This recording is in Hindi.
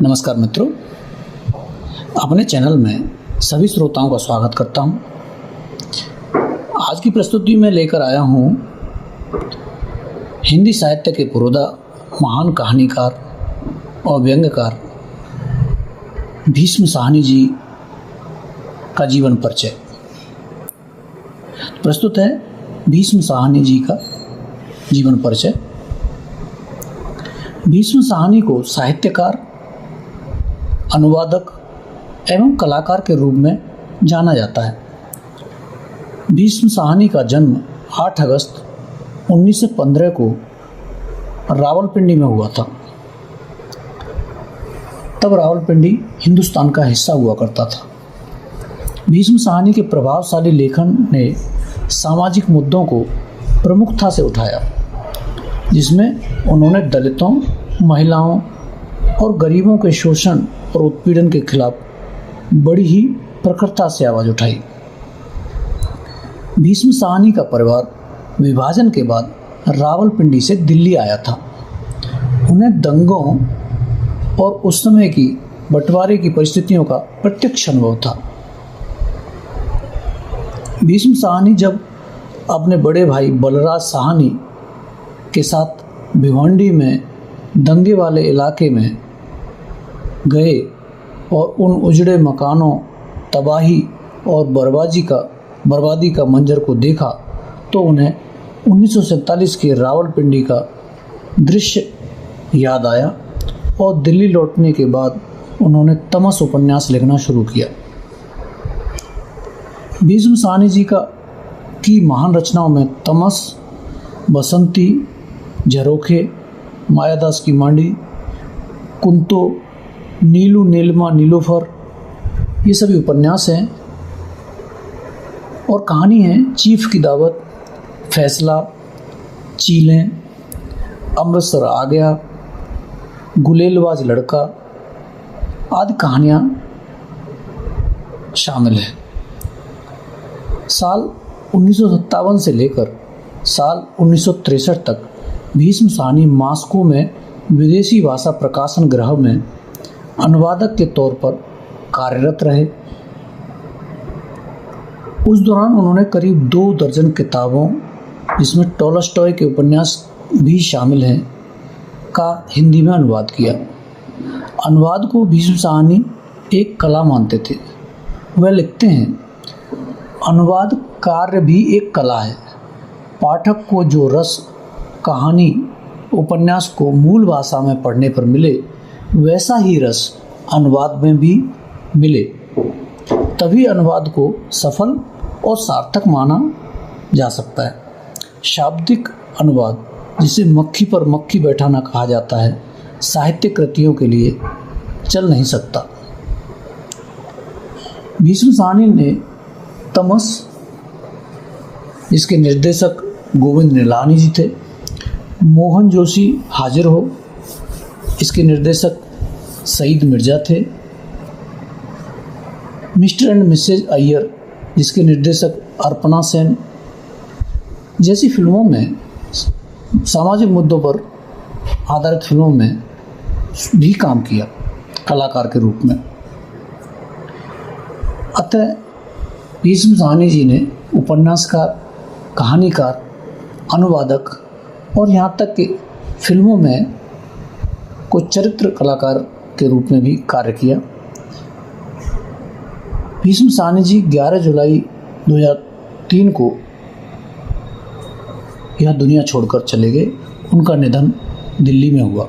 नमस्कार मित्रों, अपने चैनल में सभी श्रोताओं का स्वागत करता हूं। आज की प्रस्तुति में लेकर आया हूं हिंदी साहित्य के पुरोधा, महान कहानीकार और व्यंग्यकार भीष्म साहनी जी का जीवन परिचय। प्रस्तुत है भीष्म साहनी जी का जीवन परिचय। भीष्म साहनी को साहित्यकार, अनुवादक एवं कलाकार के रूप में जाना जाता है। भीष्म साहनी का जन्म 8 अगस्त 1915 को रावलपिंडी में हुआ था। तब रावलपिंडी हिंदुस्तान का हिस्सा हुआ करता था। भीष्म साहनी के प्रभावशाली लेखन ने सामाजिक मुद्दों को प्रमुखता से उठाया, जिसमें उन्होंने दलितों, महिलाओं और गरीबों के शोषण और उत्पीड़न के खिलाफ बड़ी ही प्रखरता से आवाज़ उठाई। भीष्म साहनी का परिवार विभाजन के बाद रावलपिंडी से दिल्ली आया था। उन्हें दंगों और उस समय की बंटवारे की परिस्थितियों का प्रत्यक्ष अनुभव था। भीष्म साहनी जब अपने बड़े भाई बलराज साहनी के साथ भिवंडी में दंगे वाले इलाके में गए और उन उजड़े मकानों, तबाही और बर्बादी का मंजर को देखा, तो उन्हें 1947 के रावलपिंडी का दृश्य याद आया और दिल्ली लौटने के बाद उन्होंने तमस उपन्यास लिखना शुरू किया। भीष्म साहनी जी की महान रचनाओं में तमस, बसंती, झरोखे, मायादास की मांडी, कुंतो, नीलू नीलमा नीलोफर, ये सभी उपन्यास हैं। और कहानी है चीफ की दावत, फैसला, चीलें, अमृतसर आ गया, गुलेलबाज लड़का आदि कहानियाँ शामिल हैं। साल 1957 से लेकर साल 1963 तक भीष्म साहनी मॉस्को में विदेशी भाषा प्रकाशन गृह में अनुवादक के तौर पर कार्यरत रहे। उस दौरान उन्होंने करीब 2 दर्जन किताबों, जिसमें टॉलस्टॉय के उपन्यास भी शामिल हैं, का हिंदी में अनुवाद किया। अनुवाद को भीष्म साहनी एक कला मानते थे। वह लिखते हैं, अनुवाद कार्य भी एक कला है। पाठक को जो रस कहानी, उपन्यास को मूल भाषा में पढ़ने पर मिले, वैसा ही रस अनुवाद में भी मिले, तभी अनुवाद को सफल और सार्थक माना जा सकता है। शाब्दिक अनुवाद, जिसे मक्खी पर मक्खी बैठाना कहा जाता है, साहित्य कृतियों के लिए चल नहीं सकता। भीष्म साहनी ने तमस, जिसके निर्देशक गोविंद निहलानी जी थे, मोहन जोशी हाजिर हो, इसके निर्देशक सईद मिर्जा थे, मिस्टर एंड मिसेज अय्यर, जिसके निर्देशक अर्पणा सेन, जैसी फिल्मों में, सामाजिक मुद्दों पर आधारित फिल्मों में भी काम किया कलाकार के रूप में। अतः भीष्म साहनी जी ने उपन्यासकार, कहानीकार, अनुवादक और यहाँ तक कि फिल्मों में कुछ चरित्र कलाकार के रूप में भी कार्य किया। भीष्म साहनी जी 11 जुलाई 2003 को यह दुनिया छोड़कर चले गए। उनका निधन दिल्ली में हुआ।